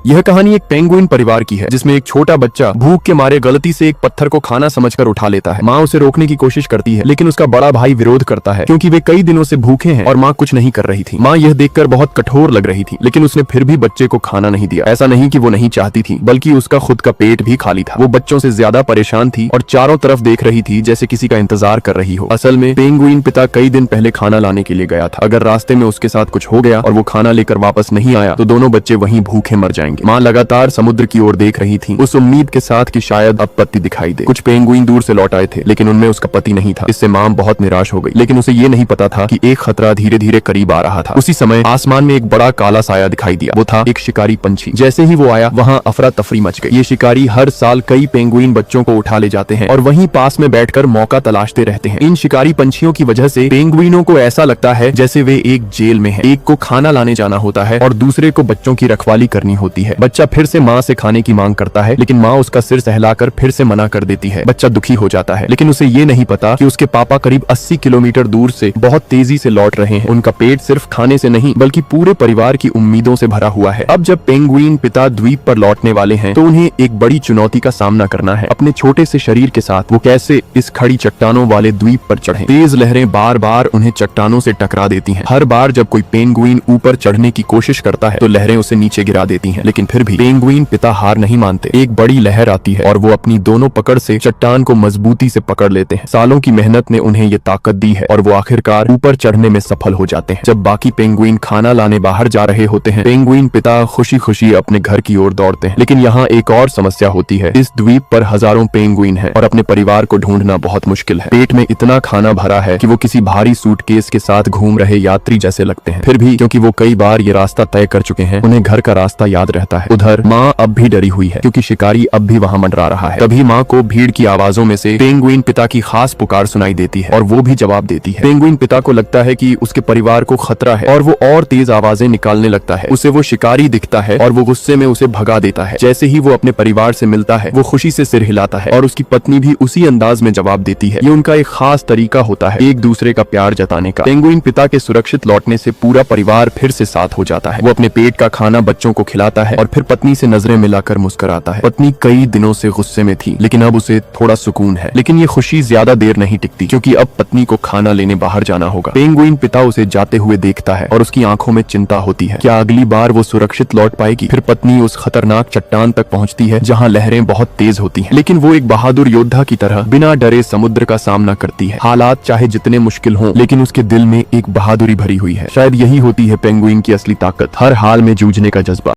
यह कहानी एक पेंगुइन परिवार की है जिसमें एक छोटा बच्चा भूख के मारे गलती से एक पत्थर को खाना समझकर उठा लेता है। माँ उसे रोकने की कोशिश करती है लेकिन उसका बड़ा भाई विरोध करता है क्योंकि वे कई दिनों से भूखे हैं और माँ कुछ नहीं कर रही थी। माँ यह देखकर बहुत कठोर लग रही थी लेकिन उसने फिर भी बच्चे को खाना नहीं दिया। ऐसा नहीं कि वो नहीं चाहती थी बल्कि उसका खुद का पेट भी खाली था। वो बच्चों से ज्यादा परेशान थी और चारों तरफ देख रही थी जैसे किसी का इंतजार कर रही हो। असल में पेंगुइन पिता कई दिन पहले खाना लाने के लिए गया था। अगर रास्ते में उसके साथ कुछ हो गया और वो खाना लेकर वापस नहीं आया तो दोनों बच्चे वहीं भूखे मर जाएंगे। माँ लगातार समुद्र की ओर देख रही थी, उस उम्मीद के साथ कि शायद अब पति दिखाई दे। कुछ पेंगुइन दूर से लौट आए थे लेकिन उनमें उसका पति नहीं था। इससे माँ बहुत निराश हो गई लेकिन उसे ये नहीं पता था कि एक खतरा धीरे धीरे करीब आ रहा था। उसी समय आसमान में एक बड़ा काला साया दिखाई दिया। वो था एक शिकारी पंछी। जैसे ही वो आया वहाँ अफरा तफरी मच गई। ये शिकारी हर साल कई पेंगुइन बच्चों को उठा ले जाते हैं और वहीं पास में बैठकर मौका तलाशते रहते हैं। इन शिकारी पंछियों की वजह से पेंगुइनों को ऐसा लगता है जैसे वे एक जेल में है। एक को खाना लाने जाना होता है और दूसरे को बच्चों की रखवाली करनी होती है। बच्चा फिर से माँ से खाने की मांग करता है लेकिन माँ उसका सिर सहलाकर फिर से मना कर देती है। बच्चा दुखी हो जाता है लेकिन उसे ये नहीं पता कि उसके पापा करीब 80 किलोमीटर दूर से बहुत तेजी से लौट रहे हैं। उनका पेट सिर्फ खाने से नहीं बल्कि पूरे परिवार की उम्मीदों से भरा हुआ है। अब जब पेंगुइन पिता द्वीप पर लौटने वाले हैं तो उन्हें एक बड़ी चुनौती का सामना करना है। अपने छोटे से शरीर के साथ वो कैसे इस खड़ी चट्टानों वाले द्वीप पर चढ़े। तेज लहरें बार बार उन्हें चट्टानों से टकरा देती हैं। हर बार जब कोई पेंगुइन ऊपर चढ़ने की कोशिश करता है तो लहरें उसे नीचे गिरा देती हैं लेकिन फिर भी पेंगुइन पिता हार नहीं मानते। एक बड़ी लहर आती है और वो अपनी दोनों पकड़ से चट्टान को मजबूती से पकड़ लेते हैं। सालों की मेहनत ने उन्हें ये ताकत दी है और वो आखिरकार ऊपर चढ़ने में सफल हो जाते हैं। जब बाकी पेंगुइन खाना लाने बाहर जा रहे होते हैं पेंगुइन पिता खुशी खुशी अपने घर की ओर दौड़ते हैं। लेकिन यहाँ एक और समस्या होती है। इस द्वीप पर हजारों पेंगुइन हैं और अपने परिवार को ढूंढना बहुत मुश्किल है। पेट में इतना खाना भरा है कि वो किसी भारी सूटकेस के साथ घूम रहे यात्री जैसे लगते हैं। फिर भी क्योंकि वो कई बार ये रास्ता तय कर चुके हैं उन्हें घर का रास्ता याद रहता है। उधर माँ अब भी डरी हुई है क्योंकि शिकारी अब भी वहाँ मंडरा रहा है। तभी माँ को भीड़ की आवाजों में से पेंगुइन पिता की खास पुकार सुनाई देती है और वो भी जवाब देती है। पेंगुइन पिता को लगता है कि उसके परिवार को खतरा है और वो और तेज आवाजें निकालने लगता है। उसे वो शिकारी दिखता है और वो गुस्से में उसे भगा देता है। जैसे ही वो अपने परिवार से मिलता है वो खुशी से सिर हिलाता है और उसकी पत्नी भी उसी अंदाज में जवाब देती है। ये उनका एक खास तरीका होता है एक दूसरे का प्यार जताने का। पेंगुइन पिता के सुरक्षित लौटने से पूरा परिवार फिर से साथ हो जाता है। वो अपने पेट का खाना बच्चों को खिलाता है और फिर पत्नी से नजरें मिलाकर मुस्कुराता है। पत्नी कई दिनों से गुस्से में थी लेकिन अब उसे थोड़ा सुकून है। लेकिन ये खुशी ज्यादा देर नहीं टिकती क्योंकि अब पत्नी को खाना लेने बाहर जाना होगा। पेंगुइन पिता उसे जाते हुए देखता है और उसकी आंखों में चिंता होती है। क्या अगली बार वो सुरक्षित लौट पाएगी? फिर पत्नी उस खतरनाक चट्टान तक पहुंचती है जहां लहरें बहुत तेज होती हैं लेकिन वो एक बहादुर योद्धा की तरह बिना डरे समुद्र का सामना करती है। हालात चाहे जितने मुश्किल हों लेकिन उसके दिल में एक बहादुरी भरी हुई है। शायद यही होती है पेंगुइन की असली ताकत, हर हाल में जूझने का जज्बा।